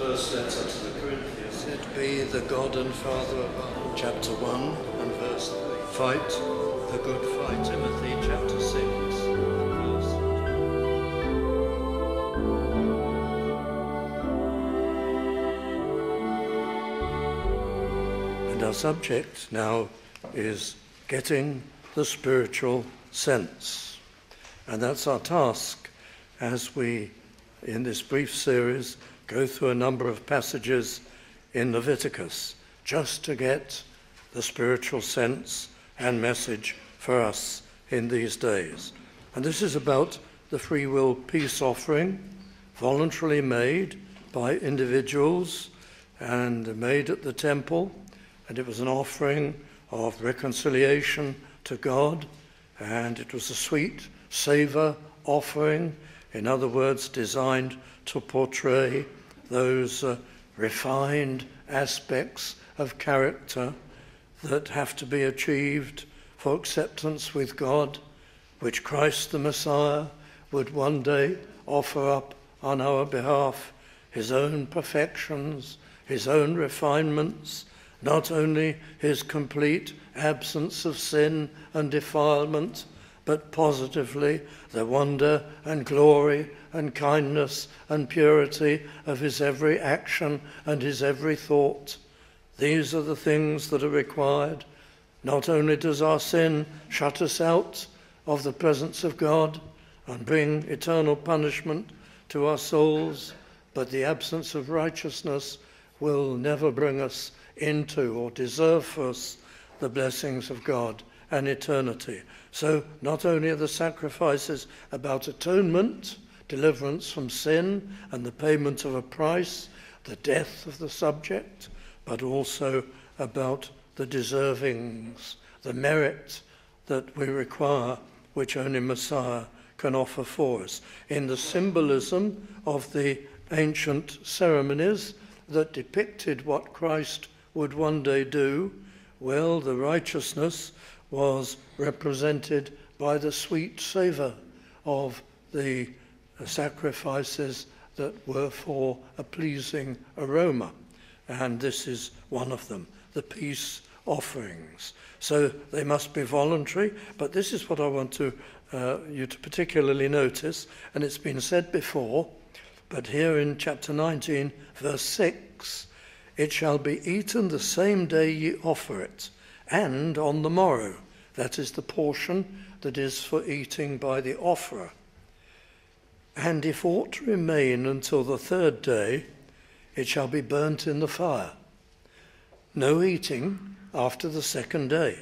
first letter to the Corinthians. Blessed be the God and Father of our chapter 1 and verse 3. Fight the good fight. Timothy chapter 6 verse. And our subject now is getting the spiritual sense. And that's our task as we, in this brief series, go through a number of passages in Leviticus, just to get the spiritual sense and message for us in these days. And this is about the free will peace offering, voluntarily made by individuals and made at the temple. And it was an offering of reconciliation to God, and it was a sweet savor offering, in other words, designed to portray those refined aspects of character that have to be achieved for acceptance with God, which Christ the Messiah would one day offer up on our behalf, his own perfections, his own refinements, not only his complete absence of sin and defilement, but positively the wonder and glory and kindness and purity of his every action and his every thought. These are the things that are required. Not only does our sin shut us out of the presence of God and bring eternal punishment to our souls, but the absence of righteousness will never bring us into or deserve for us the blessings of God and eternity. So not only are the sacrifices about atonement, deliverance from sin and the payment of a price, the death of the subject, but also about the deservings, the merit that we require, which only Messiah can offer for us. In the symbolism of the ancient ceremonies that depicted what Christ would one day do, well, the righteousness was represented by the sweet savour of the sacrifices that were for a pleasing aroma. And this is one of them, the peace offerings. So they must be voluntary, but this is what I want you to particularly notice, and it's been said before, but here in chapter 19, verse 6, it shall be eaten the same day ye offer it, and on the morrow. That is the portion that is for eating by the offerer. And if aught remain until the third day, it shall be burnt in the fire. No eating after the second day.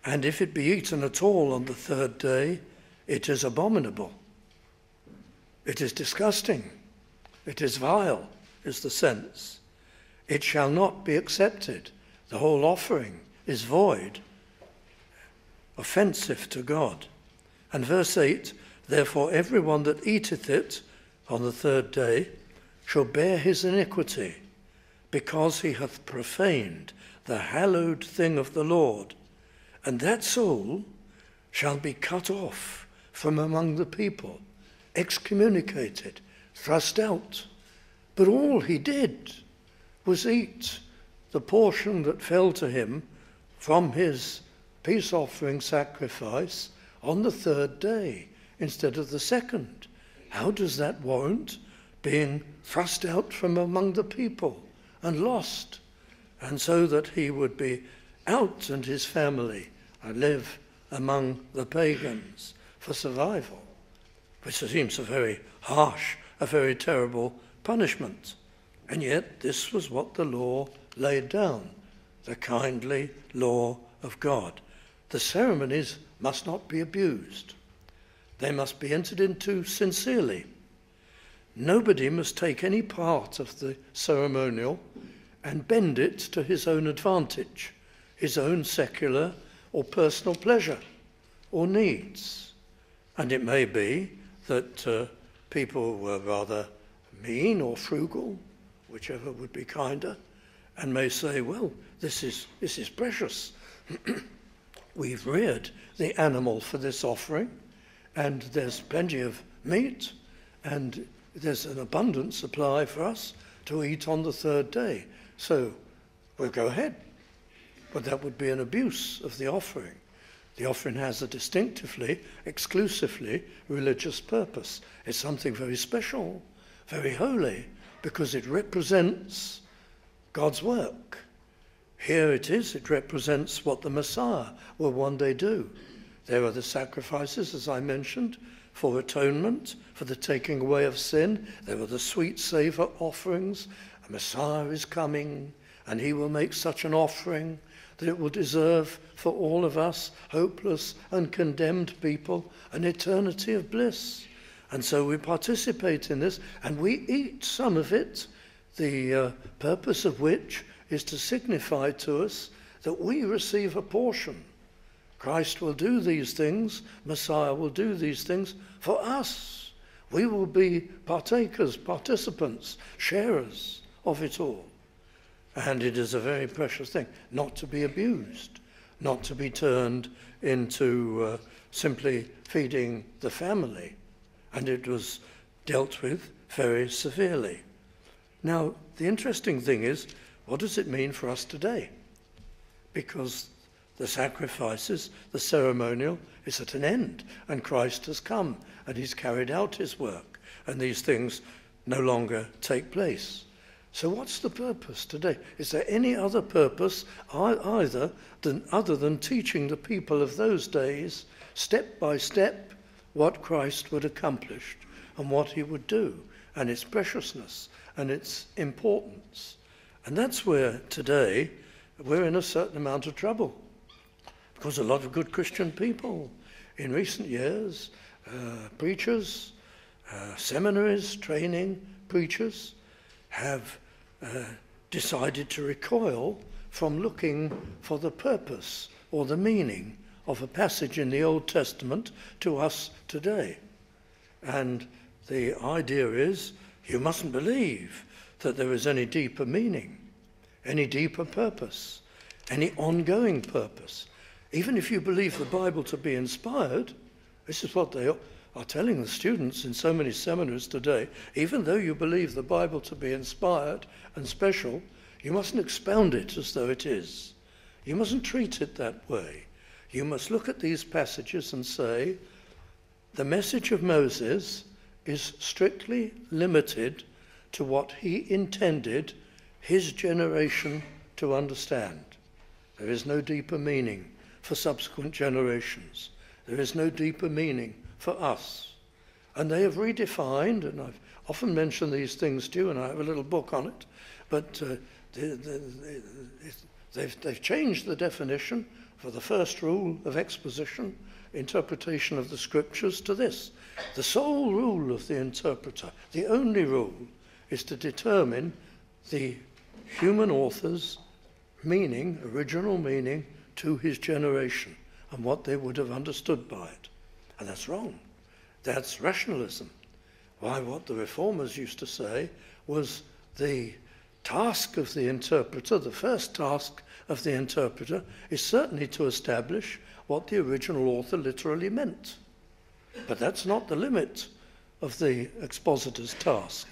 And if it be eaten at all on the third day, it is abominable. It is disgusting. It is vile, is the sense. It shall not be accepted. The whole offering is void, offensive to God. And verse 8, therefore everyone that eateth it on the third day shall bear his iniquity, because he hath profaned the hallowed thing of the Lord. And that soul shall be cut off from among the people, excommunicated, thrust out. But all he did was eat the portion that fell to him from his peace offering sacrifice on the third day instead of the second. How does that warrant being thrust out from among the people and lost? And so that he would be out and his family and live among the pagans for survival, which seems a very harsh, a very terrible punishment. And yet this was what the law laid down, the kindly law of God. The ceremonies must not be abused. They must be entered into sincerely. Nobody must take any part of the ceremonial and bend it to his own advantage, his own secular or personal pleasure or needs. And it may be that people were rather mean or frugal, whichever would be kinder, and may say, well, this is precious. We've reared the animal for this offering, and there's plenty of meat, and there's an abundant supply for us to eat on the third day. So we'll go ahead. But that would be an abuse of the offering. The offering has a distinctively, exclusively religious purpose. It's something very special, very holy, because it represents God's work. Here it is, it represents what the Messiah will one day do. There are the sacrifices, as I mentioned, for atonement, for the taking away of sin. There are the sweet savour offerings. A Messiah is coming, and he will make such an offering that it will deserve for all of us, hopeless and condemned people, an eternity of bliss. And so we participate in this, and we eat some of it, the purpose of which is to signify to us that we receive a portion. Christ will do these things, Messiah will do these things for us. We will be partakers, participants, sharers of it all. And it is a very precious thing, not to be abused, not to be turned into simply feeding the family. And it was dealt with very severely. Now, the interesting thing is, what does it mean for us today? Because the sacrifices, the ceremonial, is at an end, and Christ has come, and he's carried out his work, and these things no longer take place. So what's the purpose today? Is there any other purpose other than teaching the people of those days, step by step, what Christ would accomplish and what he would do, and its preciousness and its importance? And that's where today we're in a certain amount of trouble, because a lot of good Christian people in recent years, preachers, seminaries, training preachers, have decided to recoil from looking for the purpose or the meaning of a passage in the Old Testament to us today. And the idea is, you mustn't believe that there is any deeper meaning, any deeper purpose, any ongoing purpose. Even if you believe the Bible to be inspired, this is what they are telling the students in so many seminaries today, even though you believe the Bible to be inspired and special, you mustn't expound it as though it is. You mustn't treat it that way. You must look at these passages and say, the message of Moses is strictly limited to what he intended his generation to understand. There is no deeper meaning for subsequent generations. There is no deeper meaning for us. And they have redefined, and I've often mentioned these things to you, and I have a little book on it, but they've changed the definition for the first rule of exposition, interpretation of the scriptures, to this. The sole rule of the interpreter, the only rule, is to determine the human author's meaning, original meaning, to his generation and what they would have understood by it. And that's wrong. That's rationalism. Why, what the reformers used to say was the task of the interpreter, the first task of the interpreter, is certainly to establish what the original author literally meant. But that's not the limit of the expositor's task.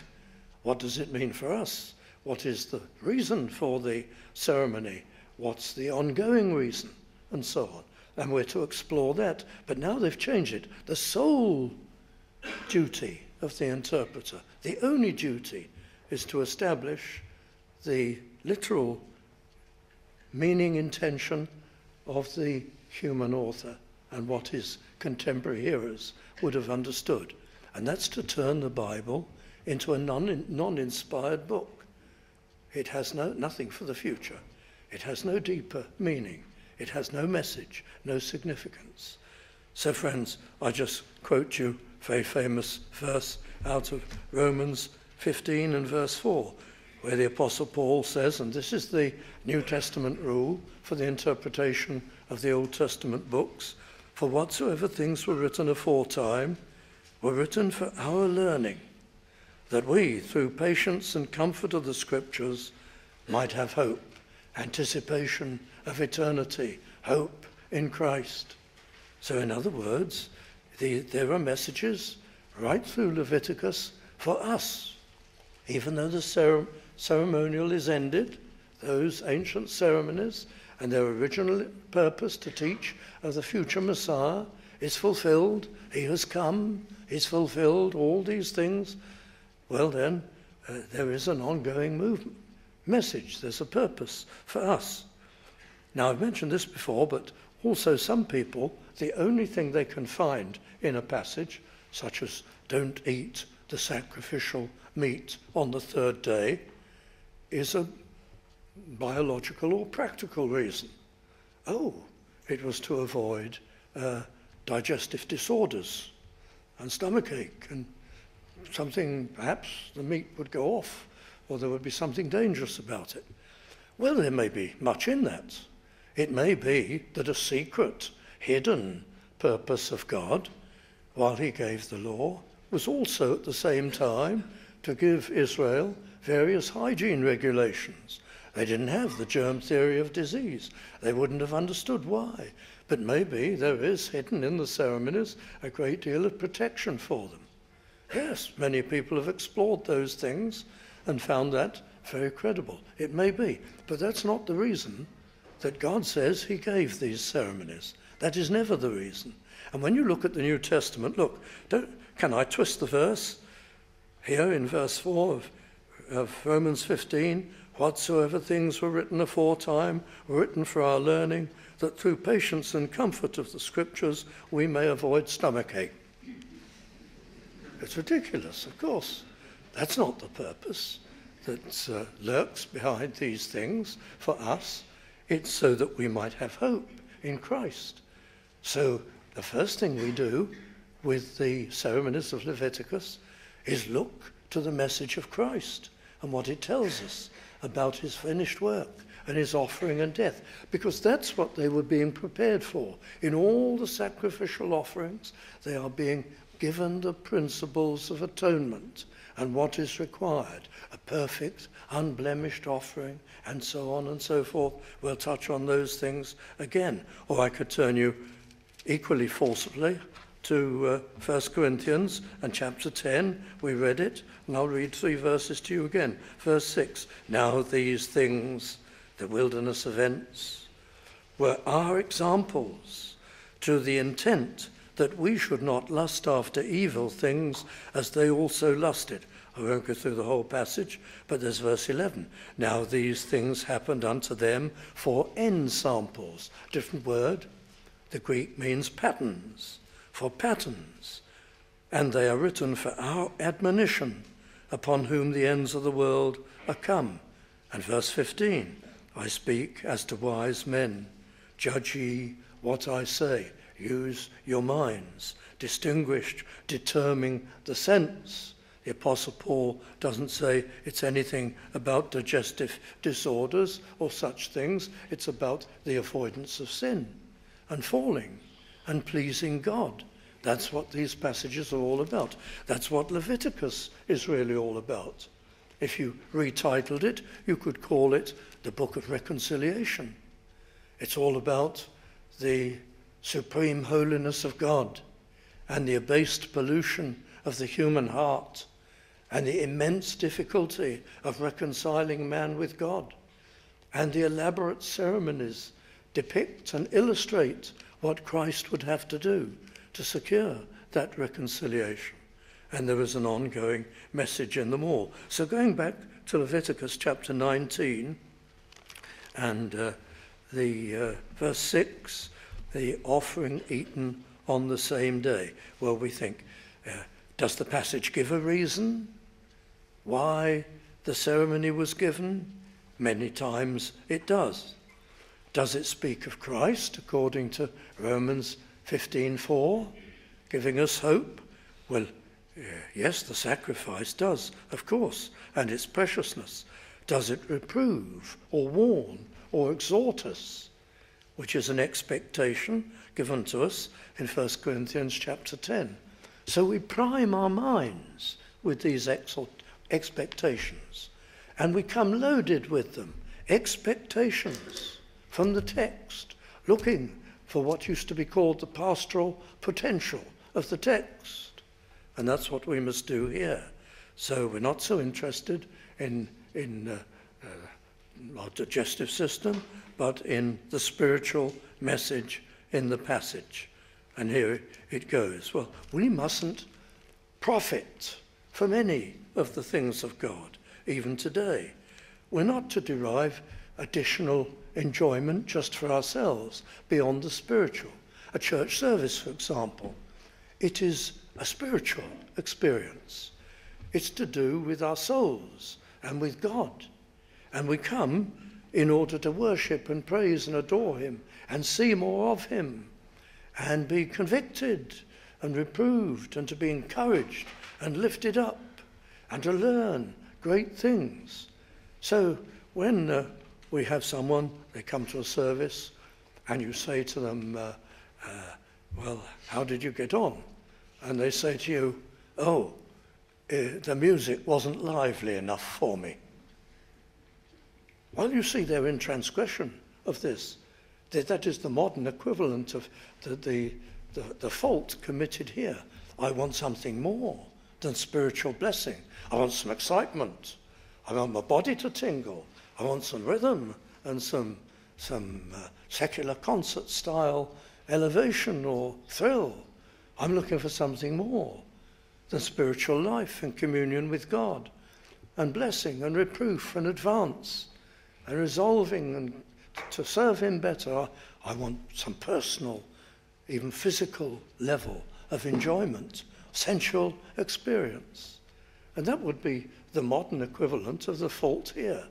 What does it mean for us? What is the reason for the ceremony? What's the ongoing reason? And so on. And we're to explore that. But now they've changed it. The sole duty of the interpreter, the only duty, is to establish the literal meaning, intention of the human author and what his contemporary hearers would have understood. And that's to turn the Bible into a non-inspired book. It has nothing for the future. It has no deeper meaning. It has no message, no significance. So friends, I just quote you a very famous verse out of Romans 15 and verse 4, where the Apostle Paul says, and this is the New Testament rule for the interpretation of the Old Testament books, for whatsoever things were written aforetime were written for our learning, that we, through patience and comfort of the Scriptures, might have hope, anticipation of eternity, hope in Christ. So in other words, there are messages right through Leviticus for us. Even though the ceremonial is ended, those ancient ceremonies and their original purpose to teach of the future Messiah is fulfilled. He has come, he's fulfilled all these things. Well then, there is an ongoing message. There's a purpose for us. Now, I've mentioned this before, but also some people, the only thing they can find in a passage, such as don't eat the sacrificial meat on the third day, is a biological or practical reason. Oh, it was to avoid digestive disorders and stomachache, and something, perhaps the meat would go off, or there would be something dangerous about it. Well, there may be much in that. It may be that a secret, hidden purpose of God, while he gave the law, was also at the same time to give Israel various hygiene regulations. They didn't have the germ theory of disease. They wouldn't have understood why. But maybe there is hidden in the ceremonies a great deal of protection for them. Yes, many people have explored those things and found that very credible. It may be, but that's not the reason that God says he gave these ceremonies. That is never the reason. And when you look at the New Testament, look, can I twist the verse? Here in verse 4 of Romans 15, whatsoever things were written aforetime were written for our learning, that through patience and comfort of the Scriptures we may avoid stomachache. It's ridiculous, of course. That's not the purpose that lurks behind these things for us. It's so that we might have hope in Christ. So the first thing we do with the ceremonies of Leviticus is look to the message of Christ and what it tells us about his finished work and his offering and death, because that's what they were being prepared for. In all the sacrificial offerings, they are being given the principles of atonement and what is required, a perfect, unblemished offering, and so on and so forth. We'll touch on those things again. Or I could turn you equally forcibly to 1 Corinthians and chapter 10. We read it, and I'll read 3 verses to you again. Verse 6, now these things, the wilderness events, were our examples to the intent that we should not lust after evil things as they also lusted. I won't go through the whole passage, but there's verse 11. Now these things happened unto them for ensamples. Different word. The Greek means patterns, for patterns. And they are written for our admonition, upon whom the ends of the world are come. And verse 15, I speak as to wise men. Judge ye what I say. Use your minds. Distinguished, determining the sense. The Apostle Paul doesn't say it's anything about digestive disorders or such things. It's about the avoidance of sin and falling and pleasing God. That's what these passages are all about. That's what Leviticus is really all about. If you retitled it, you could call it the Book of Reconciliation. It's all about the supreme holiness of God and the abased pollution of the human heart and the immense difficulty of reconciling man with God. And the elaborate ceremonies depict and illustrate what Christ would have to do to secure that reconciliation. And there is an ongoing message in them all. So going back to Leviticus chapter 19 and the verse 6, the offering eaten on the same day. Well, we think, does the passage give a reason why the ceremony was given? Many times it does. Does it speak of Christ according to Romans 15:4, giving us hope? Well, yes, the sacrifice does, of course, and its preciousness. Does it reprove or warn or exhort us, which is an expectation given to us in 1 Corinthians chapter 10. So we prime our minds with these expectations, and we come loaded with them, expectations from the text, looking for what used to be called the pastoral potential of the text. And that's what we must do here. So we're not so interested in our digestive system, but in the spiritual message in the passage. And here it goes. Well, we mustn't profit from any of the things of God, even today. We're not to derive additional enjoyment just for ourselves, beyond the spiritual. A church service, for example, it is a spiritual experience. It's to do with our souls and with God. And we come in order to worship and praise and adore him and see more of him and be convicted and reproved and to be encouraged and lifted up and to learn great things. So when we have someone, they come to a service and you say to them, well, how did you get on? And they say to you, oh, the music wasn't lively enough for me. Well, you see, they're in transgression of this. That is the modern equivalent of the fault committed here. I want something more than spiritual blessing. I want some excitement. I want my body to tingle. I want some rhythm and some secular concert style elevation or thrill. I'm looking for something more than spiritual life and communion with God and blessing and reproof and advance and resolving and to serve him better. I want some personal, even physical level of enjoyment, sensual experience. And that would be the modern equivalent of the fault here.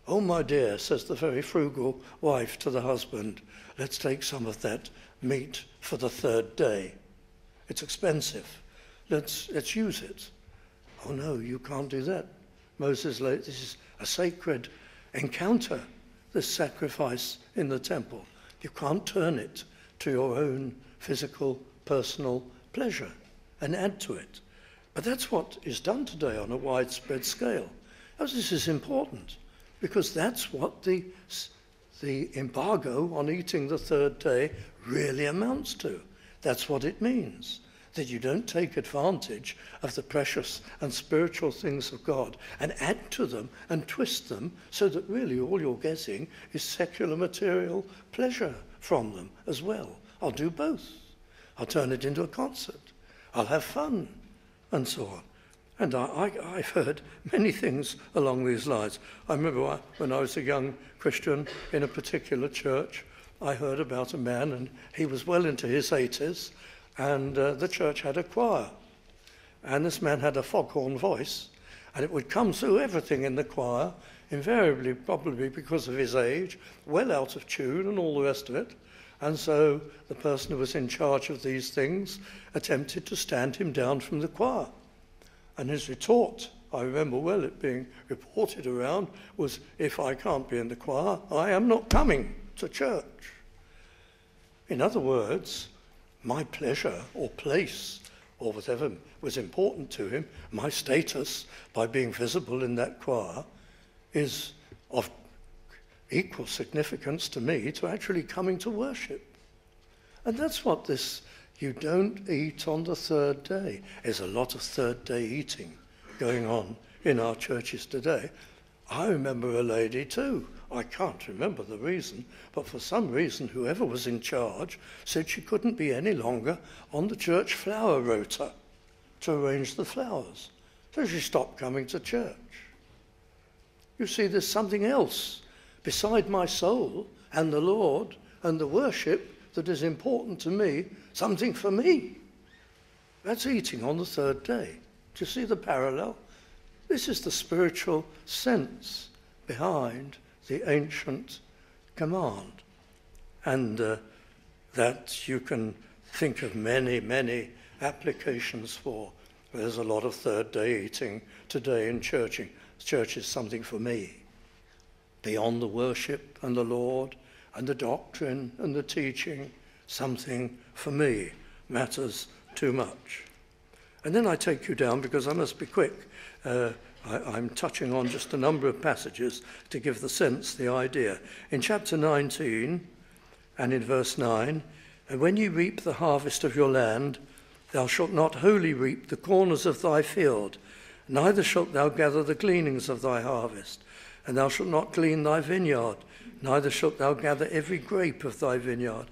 Oh, my dear, says the very frugal wife to the husband, let's take some of that meat for the third day. It's expensive. Let's use it. Oh, no, you can't do that. Moses, this is a sacred encounter, this sacrifice in the temple. You can't turn it to your own physical, personal pleasure and add to it. But that's what is done today on a widespread scale. This is important because that's what the embargo on eating the third day really amounts to. That's what it means, that you don't take advantage of the precious and spiritual things of God and add to them and twist them so that really all you're getting is secular material pleasure from them as well. I'll do both. I'll turn it into a concert. I'll have fun and so on. And I've heard many things along these lines. I remember when I was a young Christian in a particular church, I heard about a man, and he was well into his 80s, and the church had a choir. And this man had a foghorn voice, and it would come through everything in the choir, invariably, probably because of his age, well out of tune and all the rest of it. And so the person who was in charge of these things attempted to stand him down from the choir. And his retort, I remember well it being reported around, was, if I can't be in the choir, I am not coming to church. In other words, my pleasure or place or whatever was important to him, my status by being visible in that choir is of equal significance to me to actually coming to worship. And that's what this you don't eat on the third day. There's a lot of third day eating going on in our churches today. I remember a lady too. I can't remember the reason, but for some reason whoever was in charge said she couldn't be any longer on the church flower rota to arrange the flowers. So she stopped coming to church. You see, there's something else beside my soul and the Lord and the worship that is important to me, something for me. That's eating on the third day. Do you see the parallel? This is the spiritual sense behind the ancient command. And that you can think of many, many applications for. There's a lot of third day eating today in churching. Church is something for me. Beyond the worship and the Lord and the doctrine and the teaching, something for me matters too much. And then I take you down, because I must be quick. I'm touching on just a number of passages to give the sense, the idea. In chapter 19 and in verse 9, and when you reap the harvest of your land, thou shalt not wholly reap the corners of thy field, neither shalt thou gather the gleanings of thy harvest, and thou shalt not glean thy vineyard, neither shalt thou gather every grape of thy vineyard.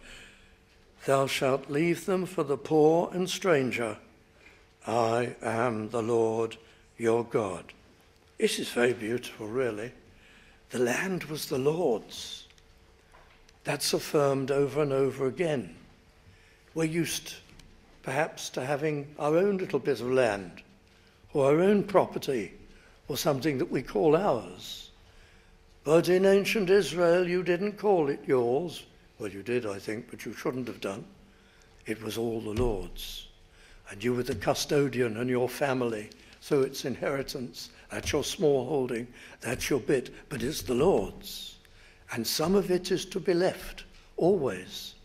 Thou shalt leave them for the poor and stranger. I am the Lord your God. This is very beautiful, really. The land was the Lord's. That's affirmed over and over again. We're used, perhaps, to having our own little bit of land, or our own property, or something that we call ours. But in ancient Israel, you didn't call it yours. Well, you did, I think, but you shouldn't have done. It was all the Lord's. And you were the custodian and your family, so it's inheritance. That's your small holding, that's your bit, but it's the Lord's. And some of it is to be left, always,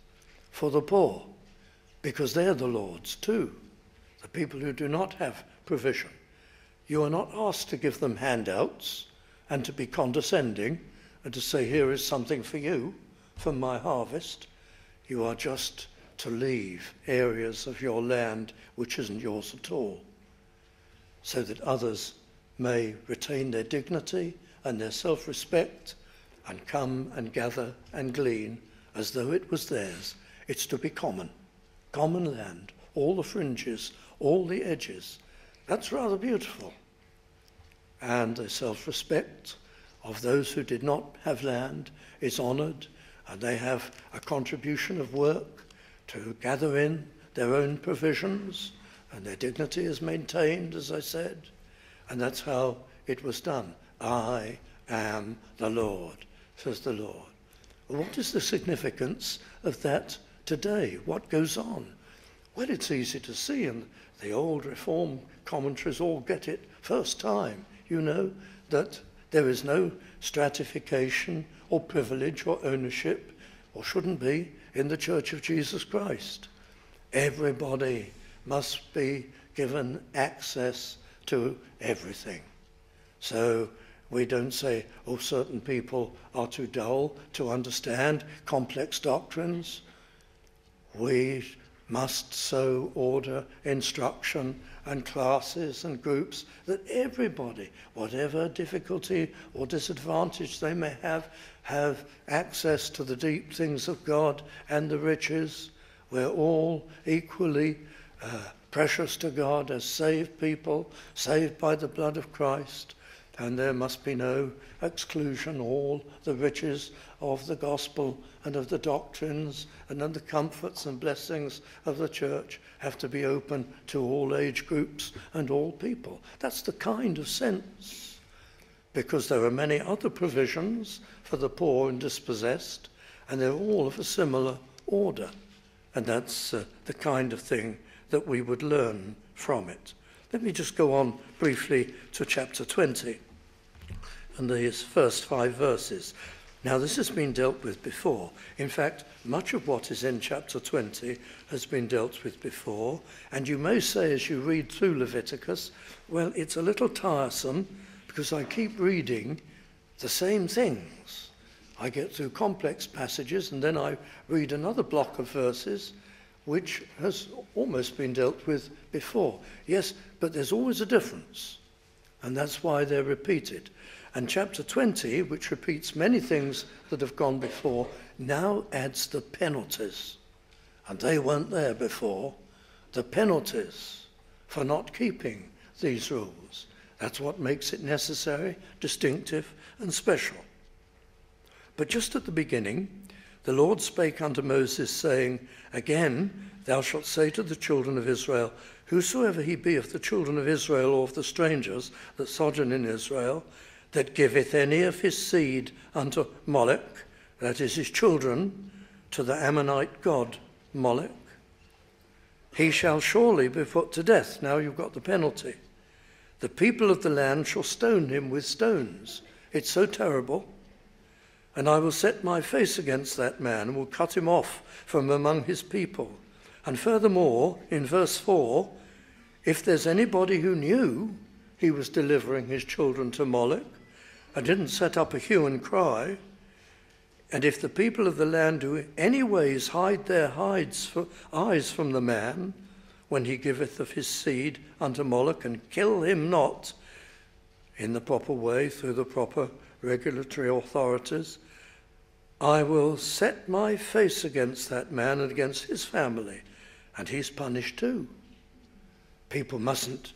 for the poor, because they're the Lord's too, the people who do not have provision. You are not asked to give them handouts and to be condescending and to say, here is something for you from my harvest. You are just to leave areas of your land which isn't yours at all, so that others may retain their dignity and their self-respect and come and gather and glean as though it was theirs. It's to be common land, all the fringes, all the edges. That's rather beautiful. And the self-respect of those who did not have land is honoured, and they have a contribution of work to gather in their own provisions, and their dignity is maintained, as I said. And that's how it was done. I am the Lord, says the Lord. Well, what is the significance of that today? What goes on? Well, it's easy to see, and the old Reform commentaries all get it first time, you know, that there is no stratification or privilege or ownership, or shouldn't be, in the Church of Jesus Christ. Everybody must be given access to everything. So we don't say, oh, certain people are too dull to understand complex doctrines. We must so order instruction and classes and groups that everybody, whatever difficulty or disadvantage they may have access to the deep things of God and the riches. We're all equally precious to God as saved people, saved by the blood of Christ, and there must be no exclusion. All the riches of the gospel and of the doctrines and of the comforts and blessings of the church have to be open to all age groups and all people. That's the kind of sense, because there are many other provisions for the poor and dispossessed, and they're all of a similar order. And that's the kind of thing that we would learn from it. Let me just go on briefly to chapter 20 and these first 5 verses. Now, this has been dealt with before. In fact, much of what is in chapter 20 has been dealt with before. And you may say, as you read through Leviticus, well, it's a little tiresome because I keep reading the same things. I get through complex passages and then I read another block of verses which has almost been dealt with before. Yes, but there's always a difference, and that's why they're repeated. And chapter 20, which repeats many things that have gone before, now adds the penalties. And they weren't there before. The penalties for not keeping these rules. That's what makes it necessary, distinctive, and special. But just at the beginning, the Lord spake unto Moses, saying, Again, thou shalt say to the children of Israel, Whosoever he be of the children of Israel or of the strangers that sojourn in Israel, that giveth any of his seed unto Molech, that is his children, to the Ammonite god Molech, he shall surely be put to death. Now you've got the penalty. The people of the land shall stone him with stones. It's so terrible. And I will set my face against that man and will cut him off from among his people. And furthermore, in verse 4, if there's anybody who knew he was delivering his children to Molech and didn't set up a hue and cry, and if the people of the land do anyways hide their eyes from the man, when he giveth of his seed unto Molech, and kill him not in the proper way through the proper regulatory authorities, I will set my face against that man and against his family, and he's punished too. People mustn't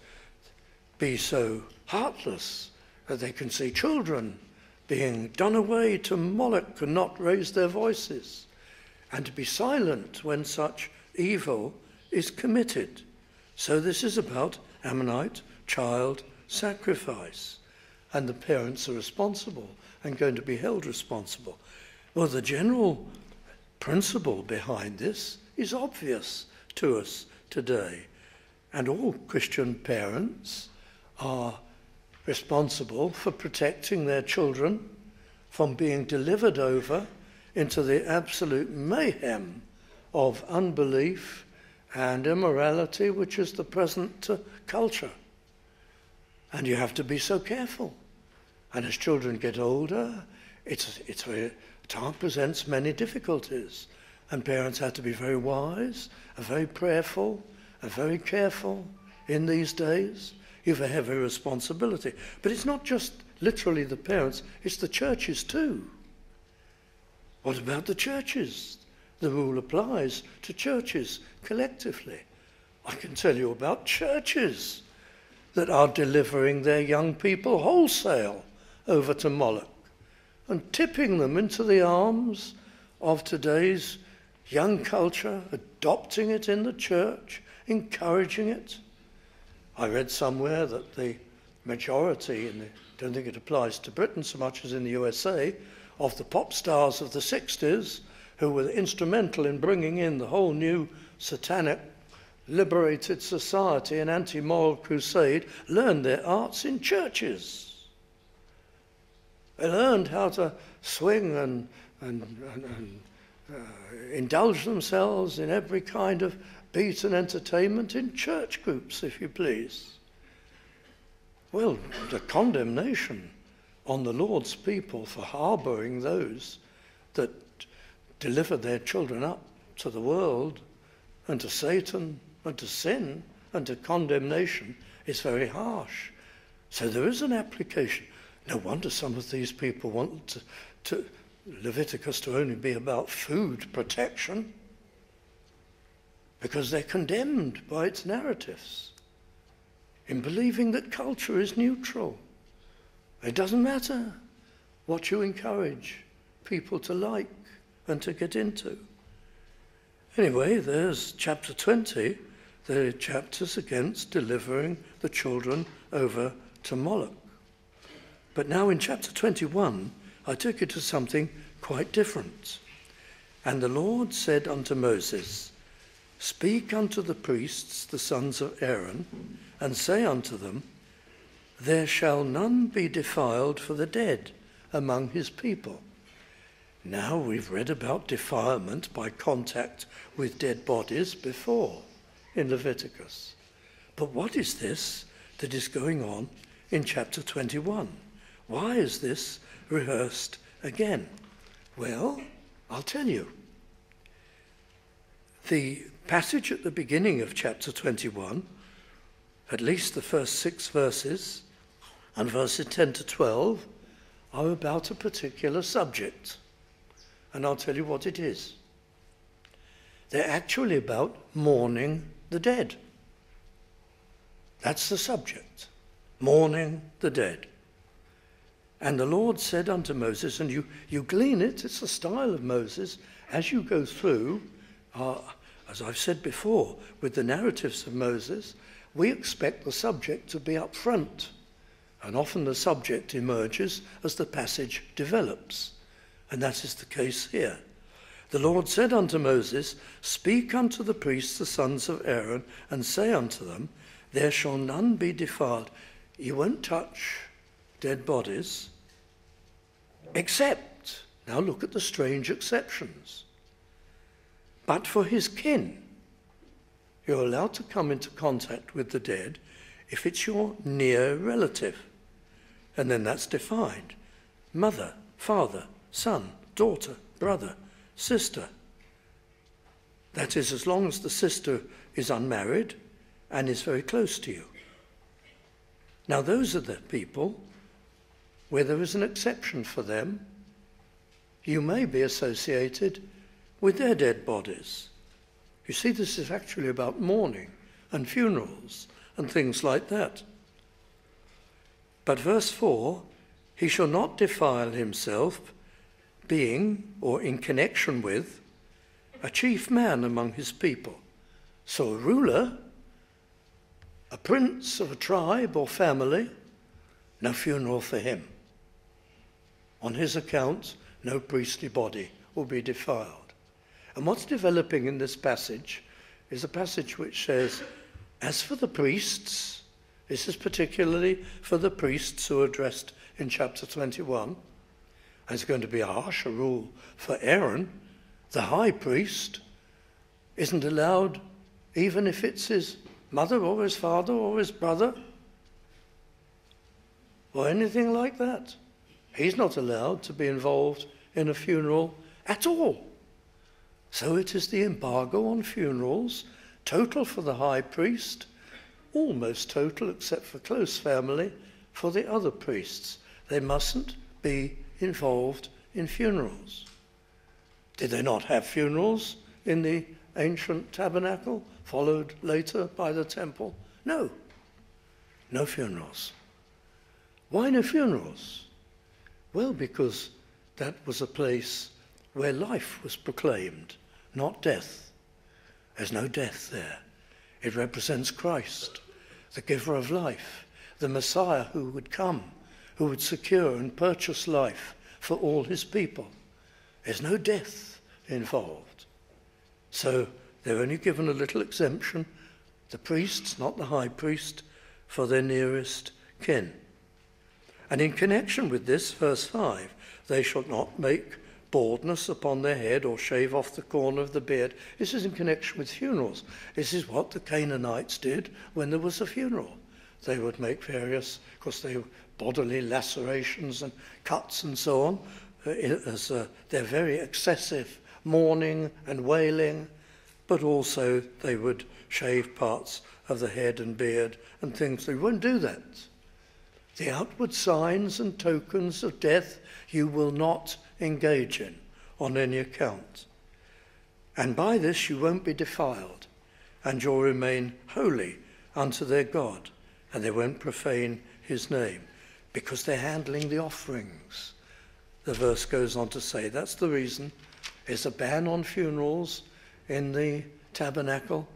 be so heartless that they can see children being done away to Molech and not raise their voices, and to be silent when such evil is committed. So this is about Ammonite child sacrifice, and the parents are responsible and going to be held responsible. Well, the general principle behind this is obvious to us today, and all Christian parents are responsible for protecting their children from being delivered over into the absolute mayhem of unbelief and immorality, which is the present culture. And you have to be so careful. And as children get older, time presents many difficulties. And parents have to be very wise, and very prayerful, and very careful in these days. You have a heavy responsibility. But it's not just literally the parents, it's the churches too. What about the churches? The rule applies to churches collectively. I can tell you about churches that are delivering their young people wholesale over to Molech and tipping them into the arms of today's young culture, adopting it in the church, encouraging it. I read somewhere that the majority, and I don't think it applies to Britain so much as in the USA, of the pop stars of the 60s who were instrumental in bringing in the whole new satanic liberated society and anti-moral crusade learned their arts in churches. They learned how to swing and indulge themselves in every kind of beat and entertainment in church groups, if you please. Well, the condemnation on the Lord's people for harbouring those that deliver their children up to the world and to Satan and to sin and to condemnation is very harsh. So there is an application. No wonder some of these people want to Leviticus to only be about food protection, because they're condemned by its narratives in believing that culture is neutral. It doesn't matter what you encourage people to like and to get into. Anyway, there's chapter 20, the chapters against delivering the children over to Molech. But now in chapter 21, I took you to something quite different. And the Lord said unto Moses, Speak unto the priests, the sons of Aaron, and say unto them, There shall none be defiled for the dead among his people. Now we've read about defilement by contact with dead bodies before in Leviticus. But what is this that is going on in chapter 21? Why is this rehearsed again? Well, I'll tell you. The passage at the beginning of chapter 21, at least the first 6 verses, and verses 10 to 12, are about a particular subject. And I'll tell you what it is. They're actually about mourning the dead. That's the subject, mourning the dead. And the Lord said unto Moses, and you glean it, it's the style of Moses, as you go through, as I've said before, with the narratives of Moses, we expect the subject to be up front. And often the subject emerges as the passage develops. And that is the case here. The Lord said unto Moses, Speak unto the priests, the sons of Aaron, and say unto them, There shall none be defiled. You won't touch dead bodies, except, now look at the strange exceptions, but for his kin. You're allowed to come into contact with the dead if it's your near relative. And then that's defined. Mother, father, son, daughter, brother, sister. That is, as long as the sister is unmarried and is very close to you. Now those are the people where there is an exception for them. You may be associated with their dead bodies. You see, this is actually about mourning and funerals and things like that. But verse 4, he shall not defile himself, being, or in connection with, a chief man among his people. So a ruler, a prince of a tribe or family, no funeral for him. On his account, no priestly body will be defiled. And what's developing in this passage is a passage which says, as for the priests, this is particularly for the priests who are addressed in chapter 21, and it's going to be a harsher rule for Aaron. The high priest isn't allowed, even if it's his mother or his father or his brother or anything like that. He's not allowed to be involved in a funeral at all. So it is the embargo on funerals, total for the high priest, almost total except for close family for the other priests. They mustn't be involved in funerals. Did they not have funerals in the ancient tabernacle, followed later by the temple? No. No funerals. Why no funerals? Well, because that was a place where life was proclaimed, not death. There's no death there. It represents Christ, the giver of life, the Messiah who would come, who would secure and purchase life for all his people. There's no death involved. So they're only given a little exemption, the priests, not the high priest, for their nearest kin. And in connection with this, verse 5, they shall not make baldness upon their head or shave off the corner of the beard. This is in connection with funerals. This is what the Canaanites did when there was a funeral. They would make various, of course, they were bodily lacerations and cuts and so on, as their very excessive mourning and wailing, but also they would shave parts of the head and beard and things. They won't do that. The outward signs and tokens of death you will not engage in on any account. And by this you won't be defiled, and you'll remain holy unto their God, and they won't profane his name, because they're handling the offerings. The verse goes on to say that's the reason. There's a ban on funerals in the tabernacle,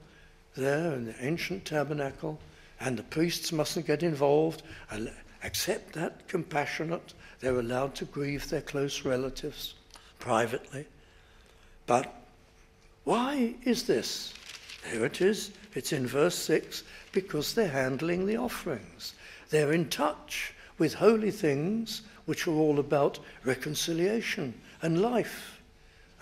there in the ancient tabernacle, and the priests mustn't get involved, except that compassionate. They're allowed to grieve their close relatives privately. But why is this? Here it is. It's in verse 6, because they're handling the offerings. They're in touch with holy things which are all about reconciliation and life.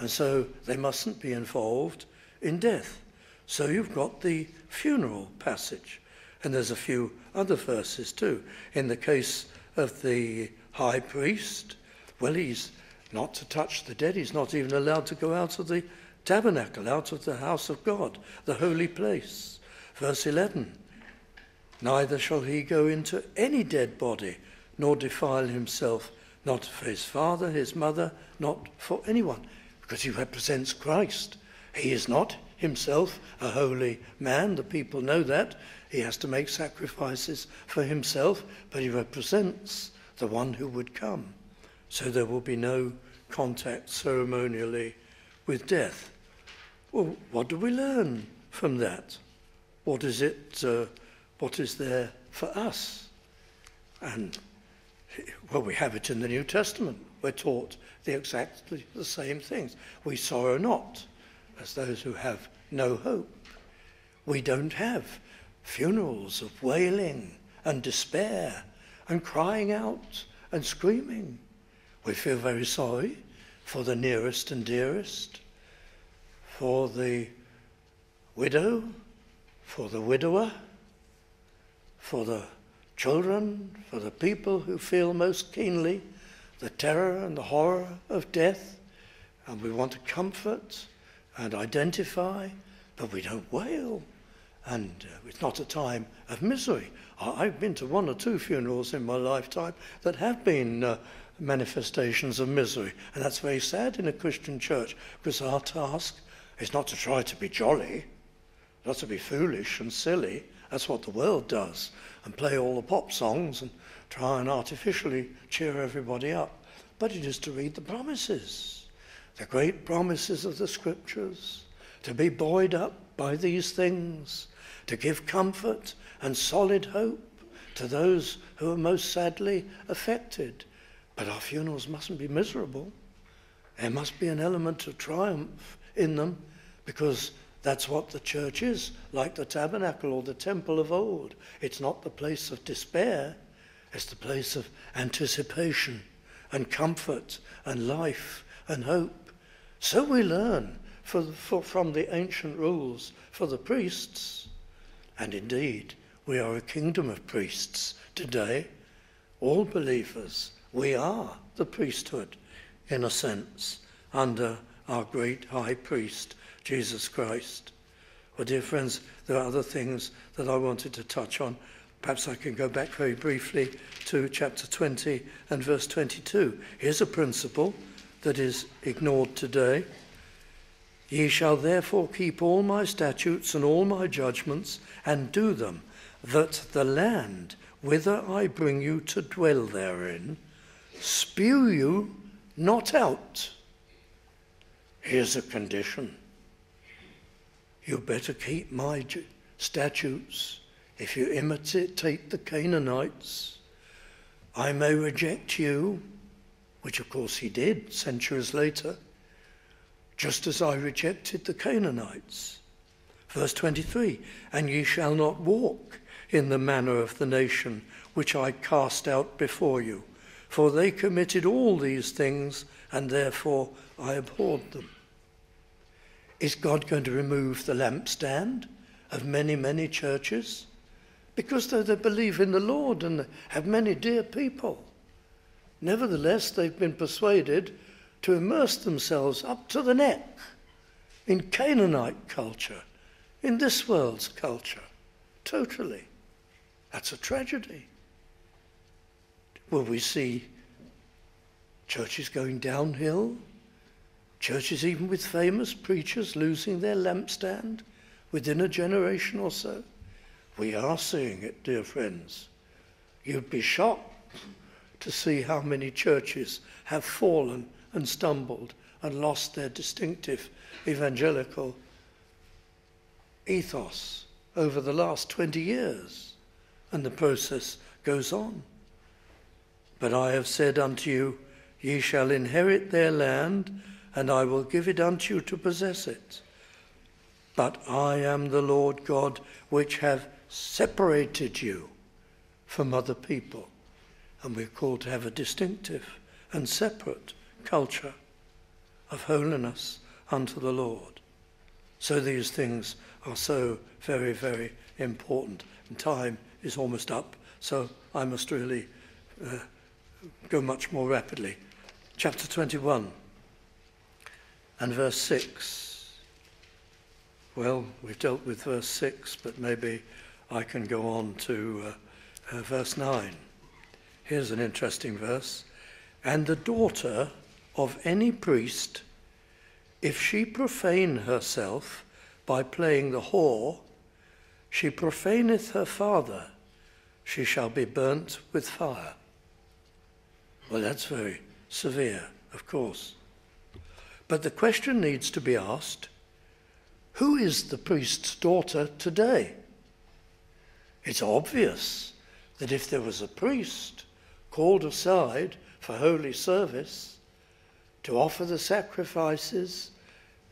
And so they mustn't be involved in death. So you've got the funeral passage. And there's a few other verses too. In the case of the high priest, well, he's not to touch the dead. He's not even allowed to go out of the tabernacle, out of the house of God, the holy place. Verse 11, neither shall he go into any dead body, nor defile himself, not for his father, his mother, not for anyone, because he represents Christ. He is not himself a holy man. The people know that. He has to make sacrifices for himself, but he represents the one who would come. So there will be no contact ceremonially with death. Well, what do we learn from that? What is it? What is there for us? And, well, we have it in the New Testament. We're taught exactly the same things. We sorrow not, as those who have no hope. We don't have funerals of wailing and despair and crying out and screaming. We feel very sorry for the nearest and dearest, for the widow, for the widower, for the children, for the people who feel most keenly the terror and the horror of death, and we want to comfort and identify, but we don't wail And it's not a time of misery. I've been to one or two funerals in my lifetime that have been manifestations of misery. And that's very sad in a Christian church, because our task is not to try to be jolly, not to be foolish and silly. That's what the world does, and play all the pop songs and try and artificially cheer everybody up. But it is to read the promises, the great promises of the Scriptures, to be buoyed up by these things, to give comfort and solid hope to those who are most sadly affected. But our funerals mustn't be miserable. There must be an element of triumph in them, because that's what the church is, like the tabernacle or the temple of old. It's not the place of despair, it's the place of anticipation and comfort and life and hope. So we learn from the ancient rules for the priests. And indeed, we are a kingdom of priests today. All believers, we are the priesthood, in a sense, under our great high priest, Jesus Christ. Well, dear friends, there are other things that I wanted to touch on. Perhaps I can go back very briefly to chapter 20 and verse 22. Here's a principle that is ignored today. Ye shall therefore keep all my statutes and all my judgments, and do them, that the land whither I bring you to dwell therein spew you not out. Here's a condition. You better keep my statutes. If you imitate the Canaanites, I may reject you, which of course he did centuries later, just as I rejected the Canaanites. Verse 23, and ye shall not walk in the manner of the nation which I cast out before you, for they committed all these things, and therefore I abhorred them. Is God going to remove the lampstand of many, many churches? Because though they believe in the Lord and have many dear people, nevertheless they've been persuaded to immerse themselves up to the neck in Canaanite culture, in this world's culture, totally. That's a tragedy. Will we see churches going downhill? Churches even with famous preachers losing their lampstand within a generation or so? We are seeing it, dear friends. You'd be shocked to see how many churches have fallen and stumbled and lost their distinctive evangelical ethos over the last 20 years. And the process goes on. But I have said unto you, ye shall inherit their land, and I will give it unto you to possess it. But I am the Lord God, which have separated you from other people. And we're called to have a distinctive and separate culture of holiness unto the Lord. So these things are so very, very important. And time is almost up, so I must really go much more rapidly. Chapter 21 and verse 6. Well, we've dealt with verse 6, but maybe I can go on to verse 9. Here's an interesting verse. And the daughter of any priest, if she profane herself by playing the whore, she profaneth her father, she shall be burnt with fire. Well, that's very severe, of course. But the question needs to be asked, who is the priest's daughter today? It's obvious that if there was a priest called aside for holy service to offer the sacrifices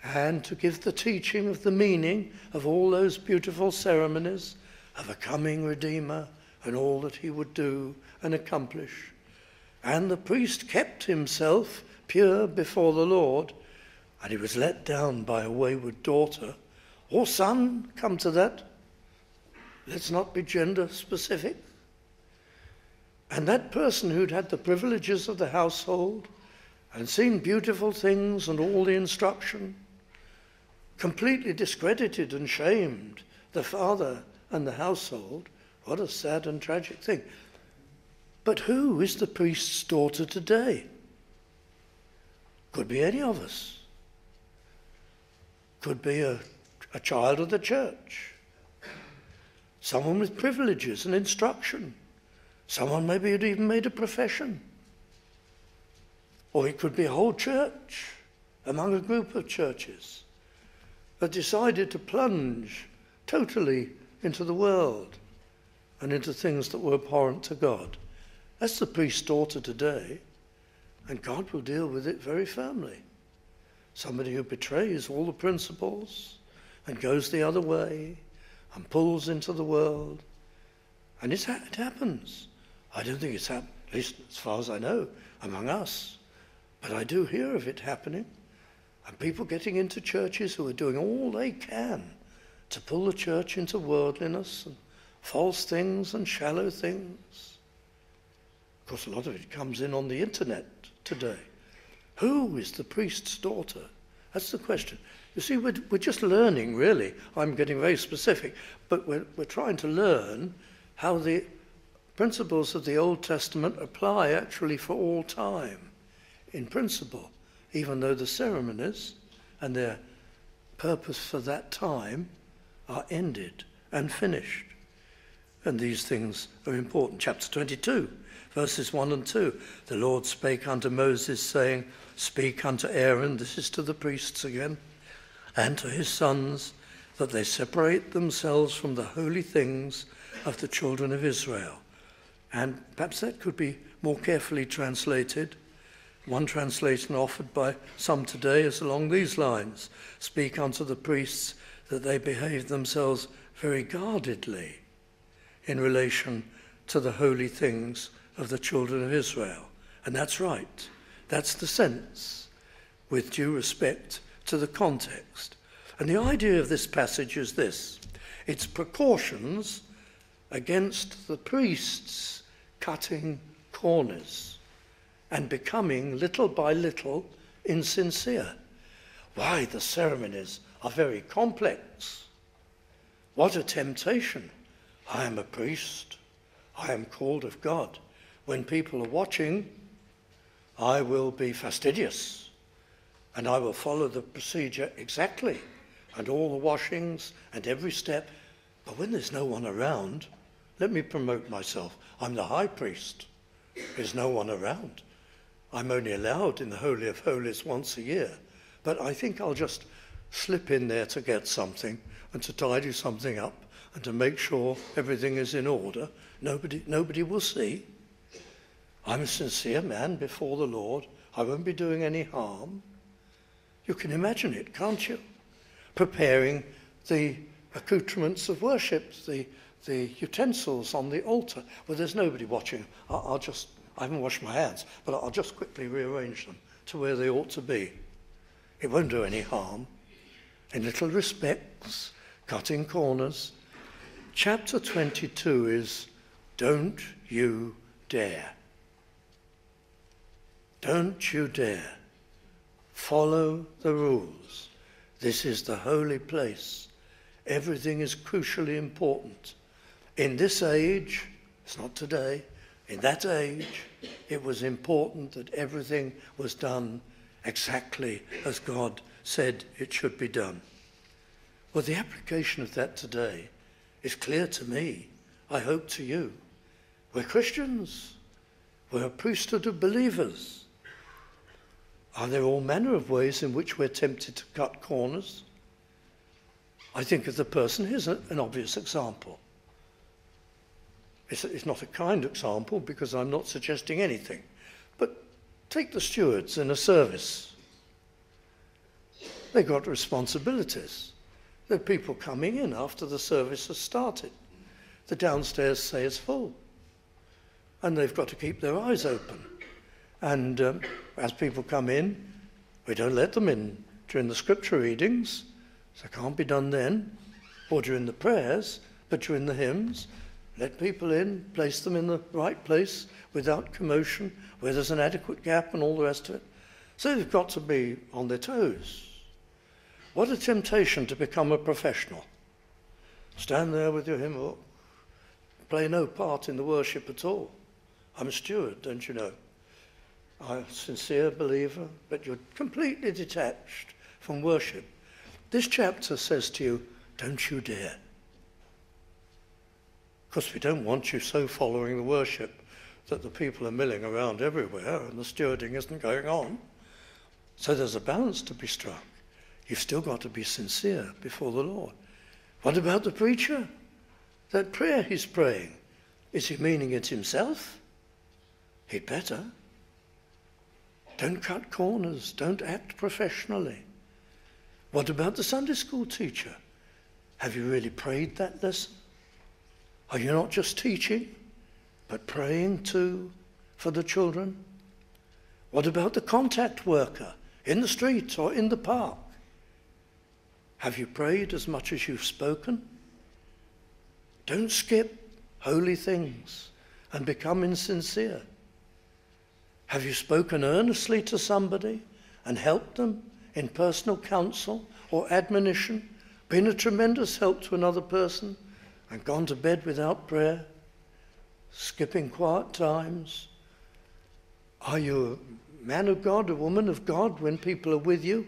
and to give the teaching of the meaning of all those beautiful ceremonies of a coming Redeemer and all that he would do and accomplish, and the priest kept himself pure before the Lord, and he was let down by a wayward daughter, or son, come to that. Let's not be gender specific. And that person who'd had the privileges of the household and seen beautiful things and all the instruction, completely discredited and shamed the father and the household. What a sad and tragic thing. But who is the priest's daughter today? Could be any of us. Could be a child of the church. Someone with privileges and instruction. Someone maybe had even made a profession. Or it could be a whole church among a group of churches that decided to plunge totally into the world and into things that were abhorrent to God. That's the priest's daughter today, and God will deal with it very firmly. Somebody who betrays all the principles and goes the other way and pulls into the world. And it happens. I don't think it's happened, at least as far as I know, among us. But I do hear of it happening. And people getting into churches who are doing all they can to pull the church into worldliness and false things and shallow things. Of course, a lot of it comes in on the internet today. Who is the priest's daughter? That's the question. You see, we're just learning, really. I'm getting very specific, but we're trying to learn how the principles of the Old Testament apply actually for all time, in principle, even though the ceremonies and their purpose for that time are ended and finished. And these things are important. Chapter 22, verses 1 and 2. The Lord spake unto Moses, saying, Speak unto Aaron, this is to the priests again, and to his sons, that they separate themselves from the holy things of the children of Israel. And perhaps that could be more carefully translated. One translation offered by some today is along these lines. Speak unto the priests that they behave themselves very guardedly in relation to the holy things of the children of Israel. And that's right. That's the sense, with due respect to the context. And the idea of this passage is this. It's precautions against the priests cutting corners and becoming little by little insincere. Why, the ceremonies are very complex. What a temptation. I am a priest. I am called of God. When people are watching, I will be fastidious and I will follow the procedure exactly and all the washings and every step. But when there's no one around, let me promote myself. I'm the high priest. There's no one around. I'm only allowed in the Holy of Holies once a year. But I think I'll just slip in there to get something and to tidy something up and to make sure everything is in order. Nobody will see. I'm a sincere man before the Lord. I won't be doing any harm. You can imagine it, can't you? Preparing the accoutrements of worship, the utensils on the altar. Well, there's nobody watching. I haven't washed my hands, but I'll just quickly rearrange them to where they ought to be. It won't do any harm. In little respects, cutting corners. Chapter 22 is, don't you dare. Don't you dare. Follow the rules. This is the holy place. Everything is crucially important. In this age, it's not today, in that age, it was important that everything was done exactly as God said it should be done. Well, the application of that today is clear to me, I hope to you. We're Christians. We're a priesthood of believers. Are there all manner of ways in which we're tempted to cut corners? I think of the person, here's an obvious example. It's not a kind example because I'm not suggesting anything. But take the stewards in a service. They've got responsibilities. There are people coming in after the service has started. The downstairs say it's full. And they've got to keep their eyes open. And as people come in, we don't let them in during the scripture readings. So it can't be done then, or during the prayers, but during the hymns. Let people in, place them in the right place without commotion, where there's an adequate gap and all the rest of it. So they've got to be on their toes. What a temptation to become a professional. stand there with your hymn book, play no part in the worship at all. I'm a steward, don't you know? I'm a sincere believer, but you're completely detached from worship. This chapter says to you, don't you dare. Because we don't want you so following the worship that the people are milling around everywhere and the stewarding isn't going on. So there's a balance to be struck. You've still got to be sincere before the Lord. What about the preacher? That prayer he's praying, is he meaning it himself? He'd better. Don't cut corners. Don't act professionally. What about the Sunday school teacher? Have you really prayed that lesson? Are you not just teaching, but praying too for the children? What about the contact worker in the street or in the park? Have you prayed as much as you've spoken? Don't skip holy things and become insincere. Have you spoken earnestly to somebody and helped them in personal counsel or admonition, been a tremendous help to another person and gone to bed without prayer, skipping quiet times? Are you a man of God, a woman of God when people are with you,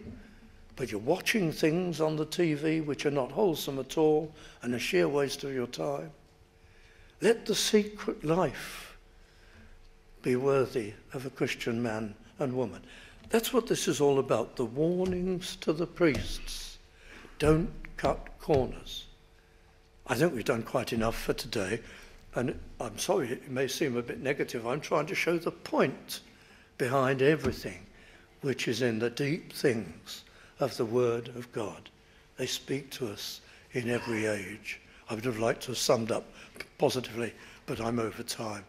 but you're watching things on the TV which are not wholesome at all and a sheer waste of your time? Let the secret life be worthy of a Christian man and woman. That's what this is all about, the warnings to the priests. Don't cut corners. I think we've done quite enough for today, and I'm sorry it may seem a bit negative. I'm trying to show the point behind everything, which is in the deep things of the Word of God. They speak to us in every age. I would have liked to have summed up positively, but I'm over time.